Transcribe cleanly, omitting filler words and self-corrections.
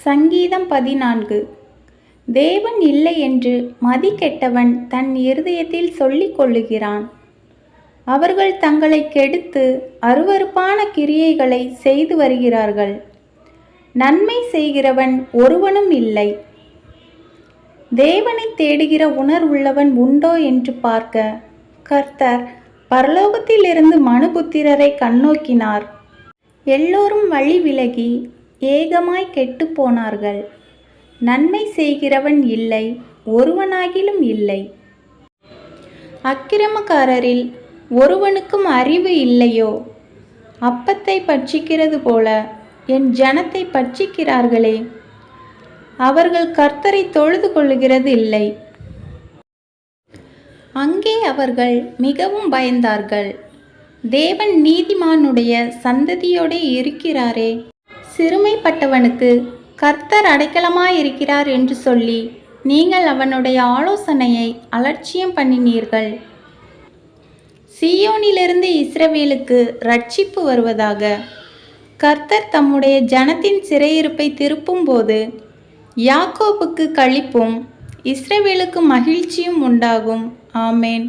சங்கீதம் 14. தேவன் இல்லை என்று மதிகெட்டவன் தன் இருதயத்தில் சொல்லிக் கொள்ளுகிறான். அவர்கள் தங்களை கெடுத்து அருவருப்பான கிரியைகளை செய்து வருகிறார்கள். நன்மை செய்கிறவன் ஒருவனும் இல்லை. தேவனை தேடுகிற உணர்வுள்ளவன் உண்டோ என்று பார்க்க கர்த்தர் பரலோகத்திலிருந்து மனுபுத்திரரை கண்ணோக்கினார். எல்லோரும் வழி விலகி ஏகமாய் கெட்டுப் போனார்கள். நன்மை செய்கிறவன் இல்லை, ஒருவனாகிலும் இல்லை. அக்கிரமக்காரரில் ஒருவனுக்கும் அறிவு இல்லையோ? அப்பத்தை பட்சிக்கிறது போல என் ஜனத்தை பட்சிக்கிறார்களே. அவர்கள் கர்த்தரை தொழுது கொள்ளுகிறது இல்லை. அங்கே அவர்கள் மிகவும் பயந்தார்கள். தேவன் நீதிமானுடைய சந்ததியோடே இருக்கிறாரே. சிறுமைப்பட்டவனுக்கு கர்த்தர் அடைக்கலமாயிருக்கிறார் என்று சொல்லி நீங்கள் அவனுடைய ஆலோசனையை அலட்சியம் பண்ணினீர்கள். சீயோனிலிருந்து இஸ்ரவேலுக்கு இரட்சிப்பு வருவதாக. கர்த்தர் தம்முடைய ஜனத்தின் சிறையிருப்பை திருப்பும்போது யாக்கோபுக்கு களிப்பும் இஸ்ரவேலுக்கு மகிழ்ச்சியும் உண்டாகும். ஆமேன்.